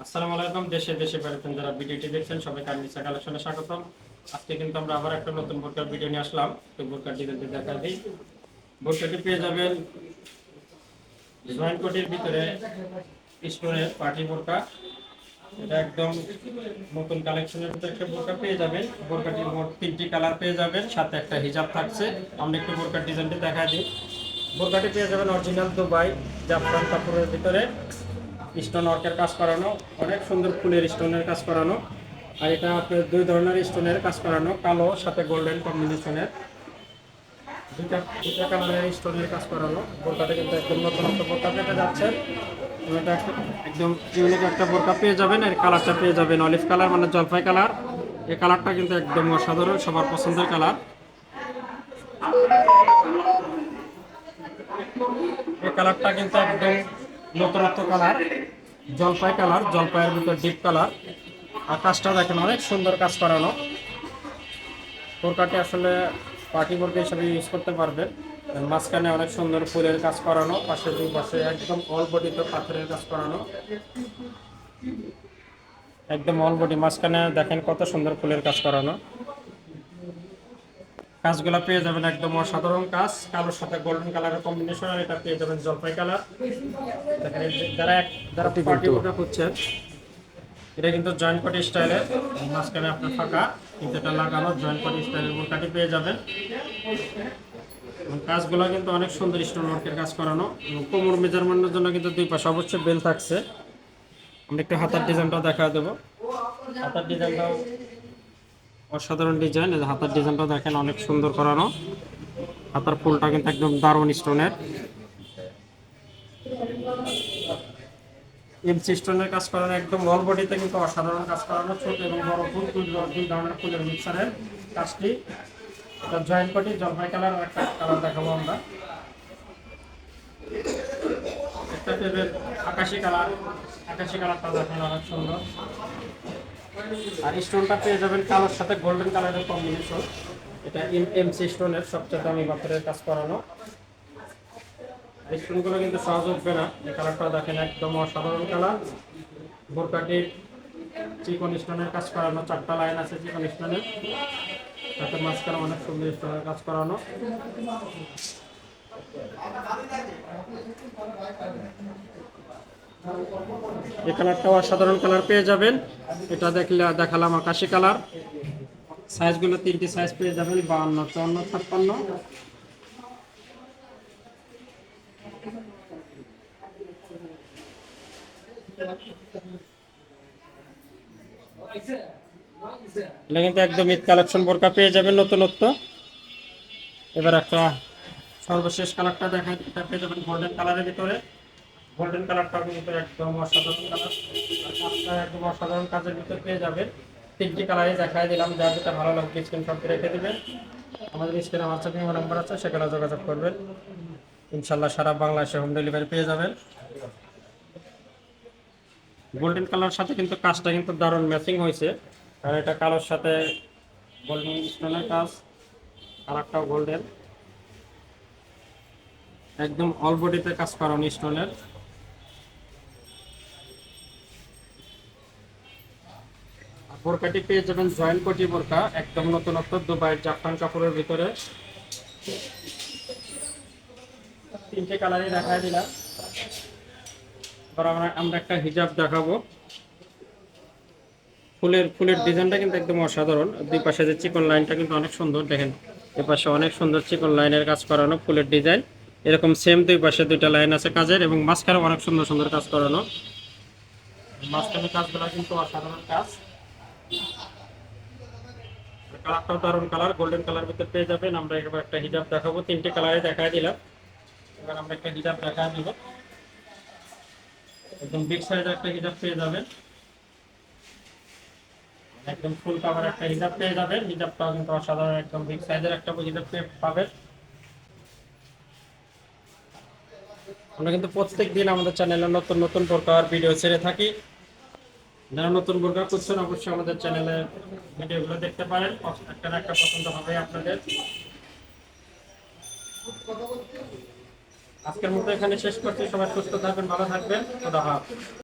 আসসালামু আলাইকুম। দেশে দেশে বাইরে যারা ভিডিওটি দেখছেন সবাইকে আনলিসা কালেকশনে স্বাগতম। আজকে কিন্তু আমরা আবার একটা নতুন বোরকার ভিডিও নিয়ে আসলাম। তো বোরকার ডিজাইনটি দেখা দিই। বোরকাটি পেয়ে যাবেন জয়েন্ট কোটির ভিতরে স্টোনের পার্টি বোরকা। এটা একদম নতুন কালেকশনের ভিতরে একটা বোরকা পেয়ে যাবেন। বোরকাটির মোট 3টি কালার পেয়ে যাবেন, সাথে একটা হিজাব থাকছে। আমরা একটু বোরকার ডিজাইনটি দেখা দিই। বোরকাটি পেয়ে যাবেন অরিজিনাল দুবাই জাফরান কাপড়ের ভিতরে স্টোন ওয়ার্কের কাজ করানো, অনেক সুন্দর ফুলের স্টোনের কাজ করানো। আর এটা আপনার দুই ধরনের স্টোনের কাজ করানো, কালো সাথে গোল্ডেন কম্বিনেশনের দুইটা দুইটা কালারের স্টোনের কাজ করানো। বোরকাটা কিন্তু একদম নতুন একটা বোরকা পেতে যাচ্ছেন। এটা একদম ইউনিক একটা বোরকা পেয়ে যাবেন। আর কালারটা পেয়ে যাবেন অলিভ কালার, মানে জলপাই কালার। এই কালারটা কিন্তু একদম অসাধারণ, সবার পছন্দের কালার। এই কালারটা কিন্তু একদম নতুনত্ব কালার, জলপাই কালার, জলপাইয়ের ভিতর ডিপ কালার। আর কাজটা দেখেন অনেক সুন্দর কাজ করানো। বোরকাটি আসলে পার্টি বোরকা হিসেবে ইউজ করতে পারবেন। মাঝখানে অনেক সুন্দর ফুলের কাজ করানো, পাশে দুই পাশে একদম অল বডিতে পাথরের কাজ করানো, একদম অল বডি। মাঝখানে দেখেন কত সুন্দর ফুলের কাজ করানো। কাজগুলো পেয়ে যাবেন একদম অসাধারণ কাজ, কালোর সাথে গোল্ডেন কালারের কম্বিনেশন। আর এটা পেয়ে যাবেন জলপাই কালার। দেখেন যারা পার্টি বোরকা খুঁজছেন, এটা কিন্তু জয়েন্ট পার্টি স্টাইলের, মাঝখানে আপনার ফাঁকা, কিন্তু এটা লাগানো জয়েন্ট পার্টি স্টাইলের বোরকাটি পেয়ে যাবেন। এবং কাজগুলো কিন্তু অনেক সুন্দর স্টোন ওয়ার্কের কাজ করানো। এবং কোমর মেজারমেন্টের জন্য কিন্তু দুই পাশে অবশ্যই বেল থাকছে। আমরা একটু হাতার ডিজাইনটাও দেখা দেবো। হাতার ডিজাইনটাও অসাধারণ ডিজাইন। হাতার ডিজাইনটাও দেখেন অনেক সুন্দর করানো। হাতার ফুলটা কিন্তু একদম দারুণ স্টোনের, এমসি স্টোনের কাজ করানো, একদম অল বডিতে কিন্তু অসাধারণ কাজ করানো। ছোট এবং বড় ফুল দুই ধরনের ফুলের মিক্সারের কাজটি। এটা জয়েন্ট পার্টি জলপাই কালার আর একটা কালার দেখাবো আমরা। একটা পেবের আকাশি কালার, আকাশি কালারটা দেখেন অনেক সুন্দর। আর স্টোনটা পেয়ে যাবেন কালোর সাথে গোল্ডেন কালারের কম্বিনেশন। এটা এমসি স্টোনের সবচেয়ে দামি পাথরের কাজ করানো। স্টোনগুলো কিন্তু সহজ উঠবে না। এই কালারটা দেখেন একদম অসাধারণ কালার। বোরকাটির চিকন স্টোনের কাজ করানো, 4টা লাইন আছে চিকন স্টোনের, তাতে মাঝখানে অনেক সুন্দর স্টোনের কাজ করানো। এই কালারটাও অসাধারণ কালার পেয়ে যাবেন। এটা দেখালাম আকাশি কালার। সাইজগুলো 3টি সাইজ পেয়ে যাবেন, 52, 54, 56। এটা কিন্তু একদম ঈদ কালেকশন বোরকা পেয়ে যাবেন নতুনত্ব। এবার একটা সর্বশেষ কালারটা দেখা, এটা পেয়ে যাবেন গোল্ডেন কালারের ভিতরে। গোল্ডেন কালারটা কিন্তু একদম অসাধারণ কালার। আর কাজটা একদম অসাধারণ কাজের ভিতরে পেয়ে যাবেন। 3টি কালারই দেখাই দিলাম, যার যেটা ভালো লাগবে স্ক্রিনশট রেখে দেবেন। আমাদের স্ক্রিনে হোয়াটসঅ্যাপ নাম্বার আছে, সেখানে যোগাযোগ করবেন। ইনশাল্লাহ সারা বাংলাদেশে হোম ডেলিভারি পেয়ে যাবেন। গোল্ডেন কালার সাথে কিন্তু কাজটা কিন্তু দারুণ ম্যাচিং হয়েছে। আর এটা কালোর সাথে গোল্ডেন স্টোনের কাজ, কালারটাও গোল্ডেন, একদম অল বডিতে কাজ করানো স্টোনের। বোরকাটি পেয়ে যাবেন জয়েন্ট কোটি বোরকা, একদম নতুনত্ব দুবাই জাফরান কাপড়ের ভিতরে। 3টে কালারই দেখাই দিলাম। এবার আমরা একটা হিজাব দেখাবো। ফুলের ডিজাইনটা কিন্তু একদম অসাধারণ। দুই পাশে যে চিকন লাইনটা কিন্তু অনেক সুন্দর, দেখেন এ পাশে অনেক সুন্দর চিকন লাইনের কাজ করানো, ফুলের ডিজাইন। এরকম সেম দুই পাশে 2টা লাইন আছে কাজের, এবং মাঝখানে অনেক সুন্দর সুন্দর কাজ করানো। মাঝখানে কাজগুলো কিন্তু অসাধারণ কাজ। কালারটাও দারুণ কালার, গোল্ডেন কালার ভিতরে পেয়ে যাবেন। আমরা এবার একটা হিজাব দেখাবো। 3টে কালারে দেখাই দিলাম। এবার আমরা একটা হিজাব দেখা দিব। একদম বিগ সাইজের একটা হিজাব পেয়ে যাবেন, একদম ফুল কাভার একটা হিজাব পেয়ে যাবেন। হিজাবটাও কিন্তু অসাধারণ, একদম বিগ সাইজের একটা হিজাব পাবেন। আমরা কিন্তু প্রত্যেক দিন আমাদের চ্যানেলে নতুন নতুন বোরকার ভিডিও ছেড়ে থাকি। যারা নতুন বোরকা করছেন অবশ্যই আমাদের চ্যানেলে ভিডিওগুলো দেখতে পারেন। একটা না একটা পছন্দ হবে আপনাদের। আজকের মতো এখানে শেষ করছি। সবাই সুস্থ থাকবেন, ভালো থাকবেন। খোদা হাফেজ।